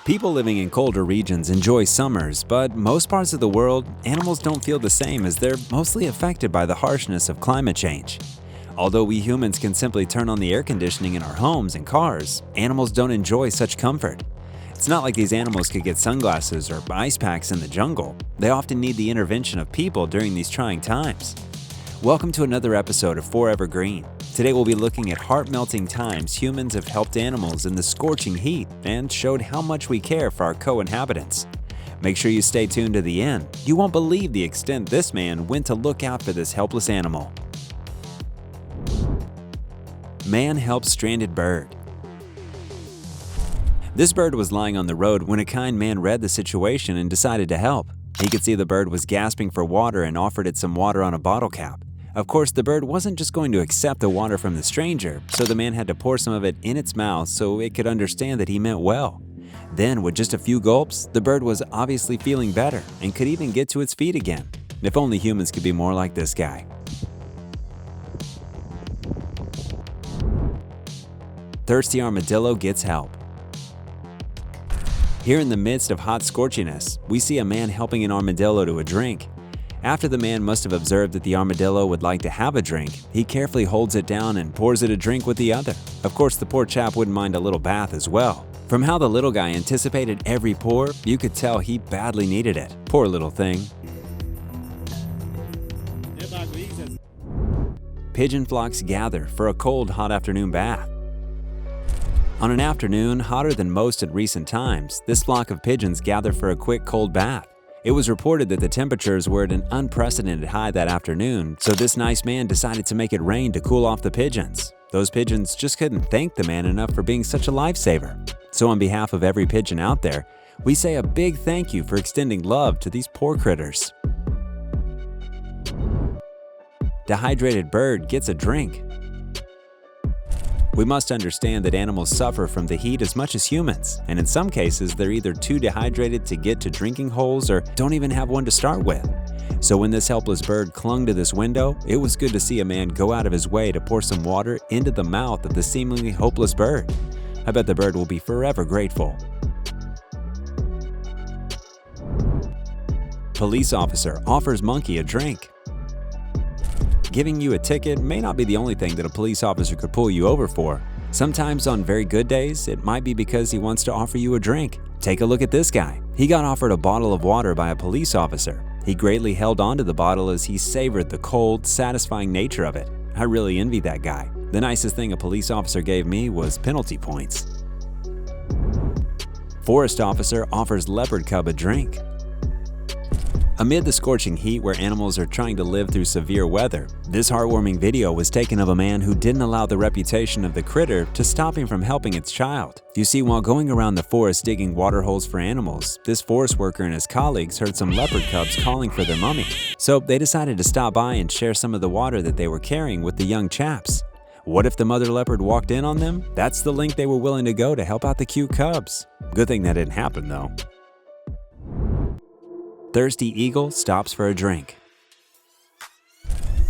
People living in colder regions enjoy summers, but most parts of the world, animals don't feel the same as they're mostly affected by the harshness of climate change. Although we humans can simply turn on the air conditioning in our homes and cars, animals don't enjoy such comfort. It's not like these animals could get sunglasses or ice packs in the jungle. They often need the intervention of people during these trying times. Welcome to another episode of Forever Green. Today we'll be looking at heart-melting times humans have helped animals in the scorching heat and showed how much we care for our co-inhabitants. Make sure you stay tuned to the end. You won't believe the extent this man went to look out for this helpless animal. Man helps stranded bird. This bird was lying on the road when a kind man read the situation and decided to help. He could see the bird was gasping for water and offered it some water on a bottle cap. Of course, the bird wasn't just going to accept the water from the stranger, so the man had to pour some of it in its mouth so it could understand that he meant well. Then, with just a few gulps, the bird was obviously feeling better and could even get to its feet again. If only humans could be more like this guy. Thirsty armadillo gets help. Here in the midst of hot scorchiness, we see a man helping an armadillo to a drink. After the man must have observed that the armadillo would like to have a drink, he carefully holds it down and pours it a drink with the other. Of course, the poor chap wouldn't mind a little bath as well. From how the little guy anticipated every pour, you could tell he badly needed it. Poor little thing. Pigeon flocks gather for a cold, hot afternoon bath. On an afternoon hotter than most at recent times, this flock of pigeons gather for a quick cold bath. It was reported that the temperatures were at an unprecedented high that afternoon, so this nice man decided to make it rain to cool off the pigeons. Those pigeons just couldn't thank the man enough for being such a lifesaver. So on behalf of every pigeon out there, we say a big thank you for extending love to these poor critters. Dehydrated bird gets a drink. We must understand that animals suffer from the heat as much as humans, and in some cases they're either too dehydrated to get to drinking holes or don't even have one to start with. So when this helpless bird clung to this window, it was good to see a man go out of his way to pour some water into the mouth of the seemingly hopeless bird. I bet the bird will be forever grateful. Police officer offers monkey a drink. Giving you a ticket may not be the only thing that a police officer could pull you over for. Sometimes on very good days, it might be because he wants to offer you a drink. Take a look at this guy. He got offered a bottle of water by a police officer. He greatly held onto the bottle as he savored the cold, satisfying nature of it. I really envy that guy. The nicest thing a police officer gave me was penalty points. Forest officer offers leopard cub a drink. Amid the scorching heat where animals are trying to live through severe weather, this heartwarming video was taken of a man who didn't allow the reputation of the critter to stop him from helping its child. You see, while going around the forest digging water holes for animals, this forest worker and his colleagues heard some leopard cubs calling for their mummy. So they decided to stop by and share some of the water that they were carrying with the young chaps. What if the mother leopard walked in on them? That's the length they were willing to go to help out the cute cubs. Good thing that didn't happen though. Thirsty eagle stops for a drink.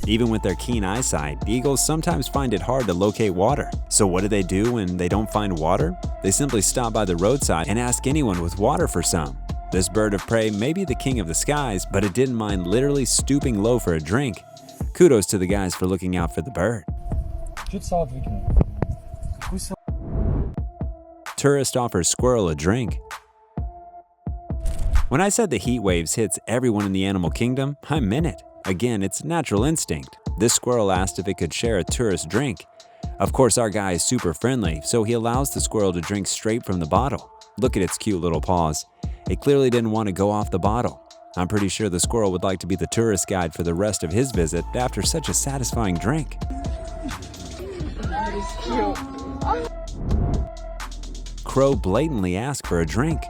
Even with their keen eyesight, eagles sometimes find it hard to locate water. So what do when they don't find water? They simply stop by the roadside and ask anyone with water for some. This bird of prey may be the king of the skies, but it didn't mind literally stooping low for a drink. Kudos to the guys for looking out for the bird. Tourist offers squirrel a drink. When I said the heat waves hits everyone in the animal kingdom, I meant it. Again, it's natural instinct. This squirrel asked if it could share a tourist drink. Of course, our guy is super friendly, so he allows the squirrel to drink straight from the bottle. Look at its cute little paws. It clearly didn't want to go off the bottle. I'm pretty sure the squirrel would like to be the tourist guide for the rest of his visit after such a satisfying drink. Crow blatantly asked for a drink.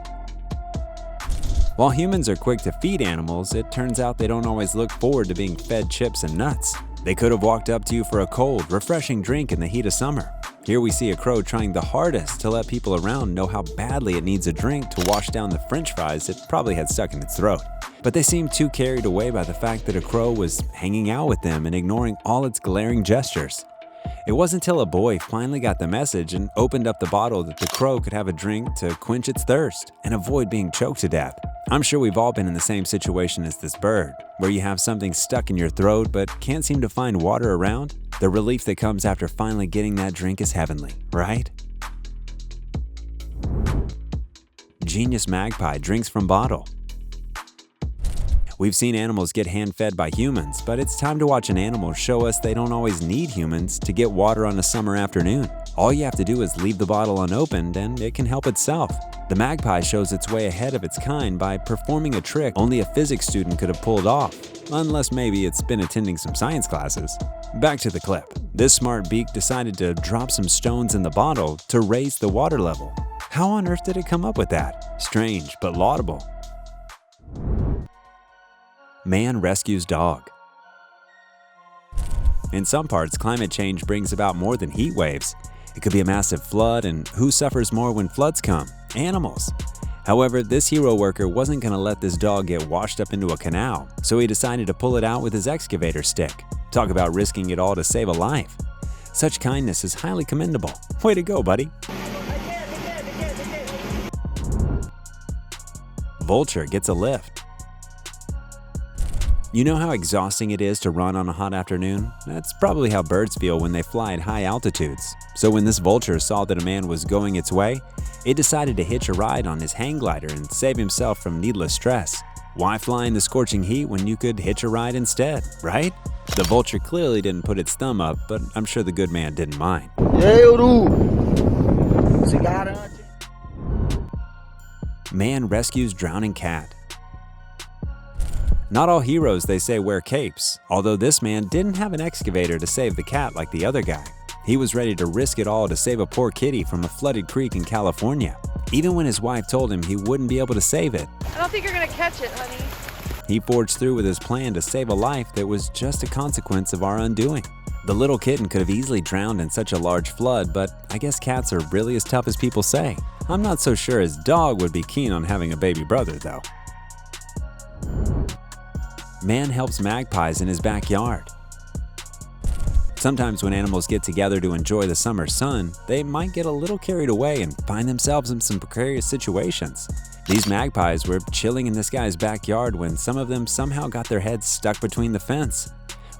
While humans are quick to feed animals, it turns out they don't always look forward to being fed chips and nuts. They could have walked up to you for a cold, refreshing drink in the heat of summer. Here we see a crow trying the hardest to let people around know how badly it needs a drink to wash down the french fries it probably had stuck in its throat. But they seemed too carried away by the fact that a crow was hanging out with them and ignoring all its glaring gestures. It wasn't until a boy finally got the message and opened up the bottle that the crow could have a drink to quench its thirst and avoid being choked to death. I'm sure we've all been in the same situation as this bird, where you have something stuck in your throat but can't seem to find water around. The relief that comes after finally getting that drink is heavenly, right? Genius magpie drinks from bottle. We've seen animals get hand-fed by humans, but it's time to watch an animal show us they don't always need humans to get water on a summer afternoon. All you have to do is leave the bottle unopened and it can help itself. The magpie shows its way ahead of its kind by performing a trick only a physics student could have pulled off, unless maybe it's been attending some science classes. Back to the clip. This smart beak decided to drop some stones in the bottle to raise the water level. How on earth did it come up with that? Strange, but laudable. Man rescues dog. In some parts, climate change brings about more than heat waves. It could be a massive flood, and who suffers more when floods come? Animals. However, this hero worker wasn't going to let this dog get washed up into a canal, so he decided to pull it out with his excavator stick. Talk about risking it all to save a life. Such kindness is highly commendable. Way to go, buddy. Vulture gets a lift. You know how exhausting it is to run on a hot afternoon? That's probably how birds feel when they fly at high altitudes. So when this vulture saw that a man was going its way, it decided to hitch a ride on his hang glider and save himself from needless stress. Why fly in the scorching heat when you could hitch a ride instead, right? The vulture clearly didn't put its thumb up, but I'm sure the good man didn't mind. Man rescues drowning cat. Not all heroes, they say, wear capes, although this man didn't have an excavator to save the cat like the other guy. He was ready to risk it all to save a poor kitty from a flooded creek in California, even when his wife told him he wouldn't be able to save it. I don't think you're gonna catch it, honey. He forged through with his plan to save a life that was just a consequence of our undoing. The little kitten could have easily drowned in such a large flood, but I guess cats are really as tough as people say. I'm not so sure his dog would be keen on having a baby brother, though. Man helps magpies in his backyard. Sometimes when animals get together to enjoy the summer sun, they might get a little carried away and find themselves in some precarious situations. These magpies were chilling in this guy's backyard when some of them somehow got their heads stuck between the fence.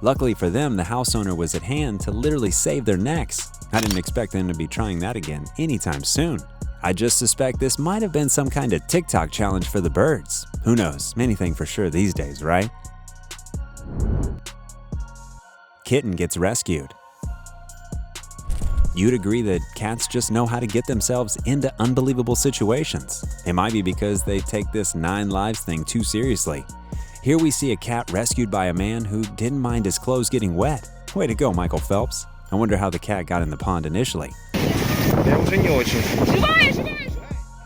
Luckily for them, the house owner was at hand to literally save their necks. I didn't expect them to be trying that again anytime soon. I just suspect this might have been some kind of TikTok challenge for the birds. Who knows? Anything for sure these days, right? Kitten gets rescued. You'd agree that cats just know how to get themselves into unbelievable situations. It might be because they take this 9 lives thing too seriously. Here we see a cat rescued by a man who didn't mind his clothes getting wet. Way to go, Michael Phelps. I wonder how the cat got in the pond initially.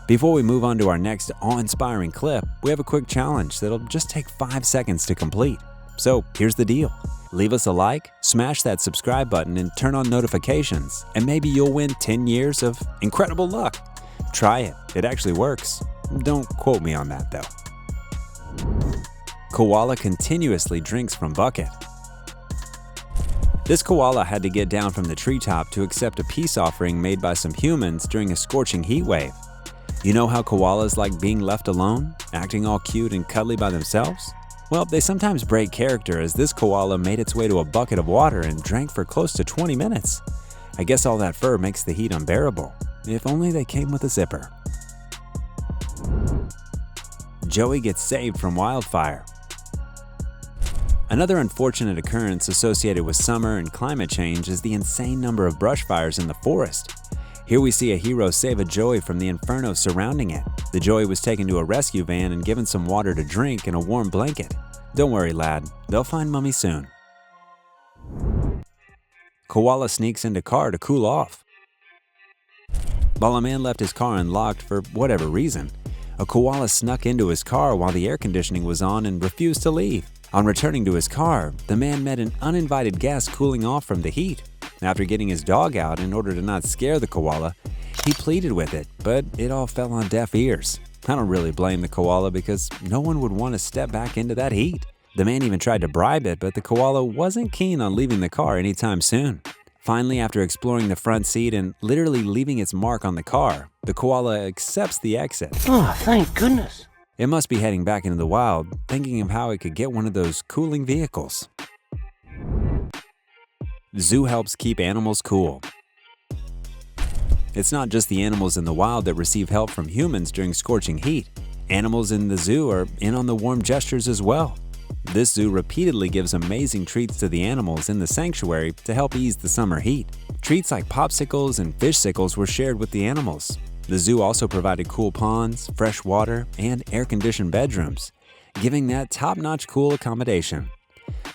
Before we move on to our next awe-inspiring clip, we have a quick challenge that'll just take 5 seconds to complete. So here's the deal. Leave us a like, smash that subscribe button, and turn on notifications, and maybe you'll win 10 years of incredible luck. Try it. It actually works. Don't quote me on that, though. Koala continuously drinks from bucket. This koala had to get down from the treetop to accept a peace offering made by some humans during a scorching heat wave. You know how koalas like being left alone, acting all cute and cuddly by themselves? Well, they sometimes break character, as this koala made its way to a bucket of water and drank for close to 20 minutes. I guess all that fur makes the heat unbearable. If only they came with a zipper. Joey gets saved from wildfire. Another unfortunate occurrence associated with summer and climate change is the insane number of brush fires in the forest. Here we see a hero save a joey from the inferno surrounding it. The joey was taken to a rescue van and given some water to drink and a warm blanket. Don't worry, lad. They'll find Mummy soon. Koala sneaks into car to cool off. While a man left his car unlocked for whatever reason, a koala snuck into his car while the air conditioning was on and refused to leave. On returning to his car, the man met an uninvited guest cooling off from the heat. After getting his dog out in order to not scare the koala, he pleaded with it, but it all fell on deaf ears. I don't really blame the koala because no one would want to step back into that heat. The man even tried to bribe it, but the koala wasn't keen on leaving the car anytime soon. Finally, after exploring the front seat and literally leaving its mark on the car, the koala accepts the exit. Oh, thank goodness. It must be heading back into the wild, thinking of how it could get one of those cooling vehicles. Zoo helps keep animals cool. It's not just the animals in the wild that receive help from humans during scorching heat. Animals in the zoo are in on the warm gestures as well. This zoo repeatedly gives amazing treats to the animals in the sanctuary to help ease the summer heat. Treats like popsicles and fish sickles were shared with the animals. The zoo also provided cool ponds, fresh water, and air-conditioned bedrooms, giving that top-notch cool accommodation.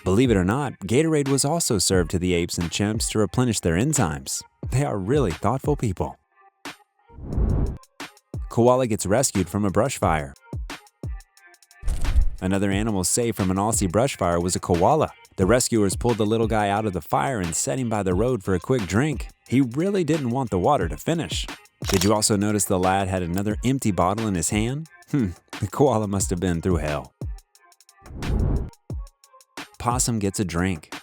Believe it or not, Gatorade was also served to the apes and chimps to replenish their enzymes. They are really thoughtful people. Koala gets rescued from a brush fire. Another animal saved from an Aussie brush fire was a koala. The rescuers pulled the little guy out of the fire and set him by the road for a quick drink. He really didn't want the water to finish. Did you also notice the lad had another empty bottle in his hand? The koala must have been through hell. Possum gets a drink.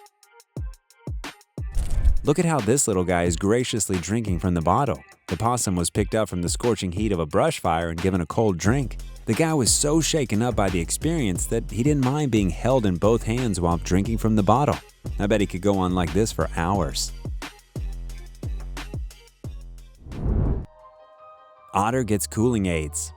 Look at how this little guy is graciously drinking from the bottle. The possum was picked up from the scorching heat of a brush fire and given a cold drink. The guy was so shaken up by the experience that he didn't mind being held in both hands while drinking from the bottle. I bet he could go on like this for hours. Otter gets cooling aids.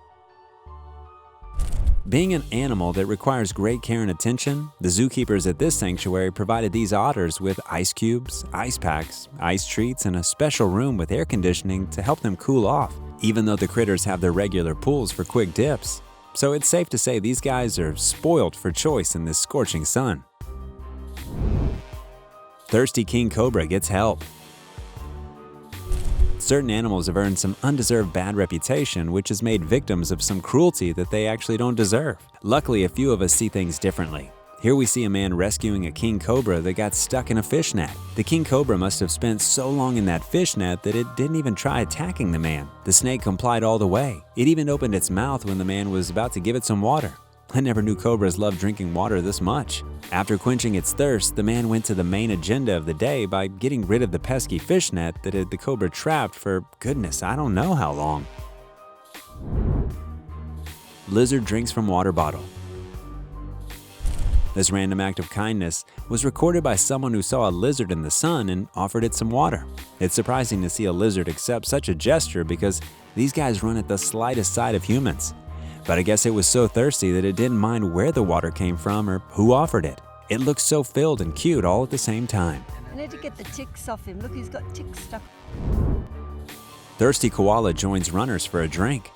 Being an animal that requires great care and attention, the zookeepers at this sanctuary provided these otters with ice cubes, ice packs, ice treats, and a special room with air conditioning to help them cool off, even though the critters have their regular pools for quick dips. So it's safe to say these guys are spoiled for choice in this scorching sun. Thirsty king cobra gets help. Certain animals have earned some undeserved bad reputation, which has made victims of some cruelty that they actually don't deserve. Luckily, a few of us see things differently. Here we see a man rescuing a king cobra that got stuck in a fish net. The king cobra must have spent so long in that fish net that it didn't even try attacking the man. The snake complied all the way. It even opened its mouth when the man was about to give it some water. I never knew cobras loved drinking water this much. After quenching its thirst, the man went to the main agenda of the day by getting rid of the pesky fish net that had the cobra trapped for goodness, I don't know how long. Lizard drinks from water bottle. This random act of kindness was recorded by someone who saw a lizard in the sun and offered it some water. It's surprising to see a lizard accept such a gesture because these guys run at the slightest side of humans. But I guess it was so thirsty that it didn't mind where the water came from or who offered it. It looked so filled and cute all at the same time. I need to get the ticks off him. Look, he's got ticks stuck. Thirsty koala joins runners for a drink.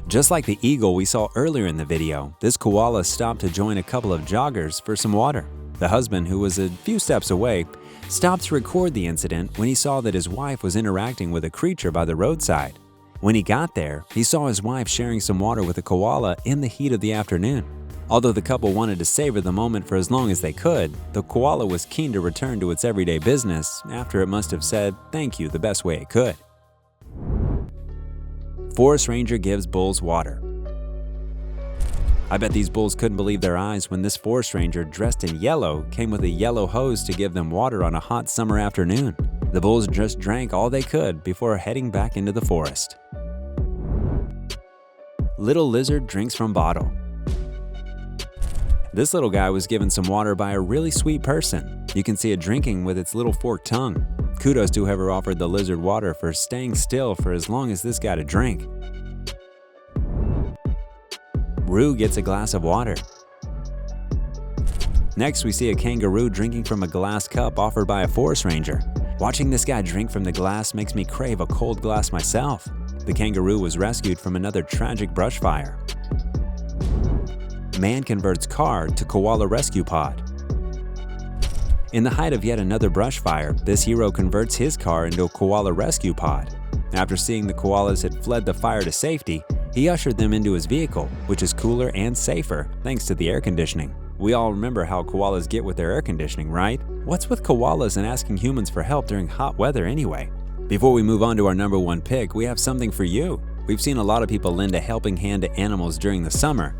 Just like the eagle we saw earlier in the video, this koala stopped to join a couple of joggers for some water. The husband, who was a few steps away, stopped to record the incident when he saw that his wife was interacting with a creature by the roadside. When he got there, he saw his wife sharing some water with a koala in the heat of the afternoon. Although the couple wanted to savor the moment for as long as they could, the koala was keen to return to its everyday business after it must have said thank you the best way it could. Forest ranger gives bulls water. I bet these bulls couldn't believe their eyes when this forest ranger dressed in yellow came with a yellow hose to give them water on a hot summer afternoon. The bulls just drank all they could before heading back into the forest. Little lizard drinks from bottle. This little guy was given some water by a really sweet person. You can see it drinking with its little forked tongue. Kudos to whoever offered the lizard water for staying still for as long as this got a drink. Roo gets a glass of water. Next, we see a kangaroo drinking from a glass cup offered by a forest ranger. Watching this guy drink from the glass makes me crave a cold glass myself. The kangaroo was rescued from another tragic brush fire. Man converts car to koala rescue pod. In the height of yet another brush fire, this hero converts his car into a koala rescue pod. After seeing the koalas had fled the fire to safety, he ushered them into his vehicle, which is cooler and safer thanks to the air conditioning. We all remember how koalas get with their air conditioning, right? What's with koalas and asking humans for help during hot weather anyway? Before we move on to our number one pick, we have something for you. We've seen a lot of people lend a helping hand to animals during the summer,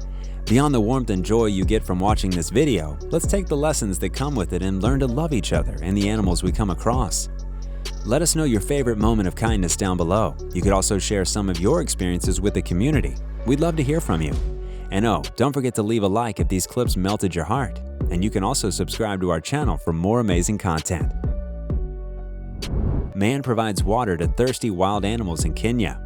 Beyond the warmth and joy you get from watching this video, let's take the lessons that come with it and learn to love each other and the animals we come across. Let us know your favorite moment of kindness down below. You could also share some of your experiences with the community. We'd love to hear from you. And oh, don't forget to leave a like if these clips melted your heart. And you can also subscribe to our channel for more amazing content. Man provides water to thirsty wild animals in Kenya.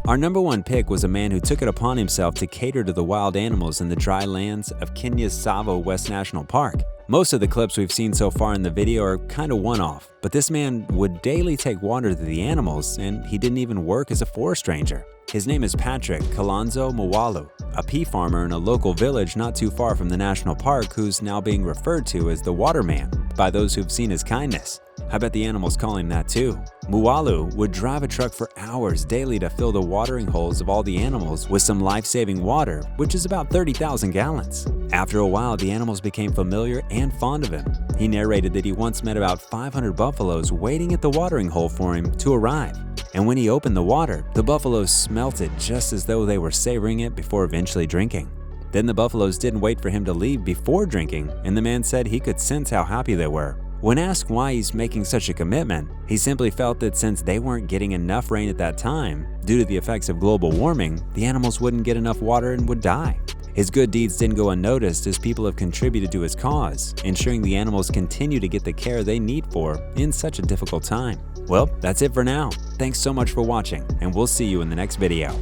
Our number one pick was a man who took it upon himself to cater to the wild animals in the dry lands of Kenya's Tsavo West National Park. Most of the clips we've seen so far in the video are kind of one-off, but this man would daily take water to the animals, and he didn't even work as a forest ranger. His name is Patrick Kalonzo Mwalu, a pea farmer in a local village not too far from the national park who's now being referred to as the Waterman by those who've seen his kindness. I bet the animals call him that too. Mwalu would drive a truck for hours daily to fill the watering holes of all the animals with some life-saving water, which is about 30,000 gallons. After a while, the animals became familiar and fond of him. He narrated that he once met about 500 buffaloes waiting at the watering hole for him to arrive. And when he opened the water, the buffaloes smelt it just as though they were savoring it before eventually drinking. Then the buffaloes didn't wait for him to leave before drinking, and the man said he could sense how happy they were. When asked why he's making such a commitment, he simply felt that since they weren't getting enough rain at that time, due to the effects of global warming, the animals wouldn't get enough water and would die. His good deeds didn't go unnoticed as people have contributed to his cause, ensuring the animals continue to get the care they need for in such a difficult time. Well, that's it for now. Thanks so much for watching, and we'll see you in the next video.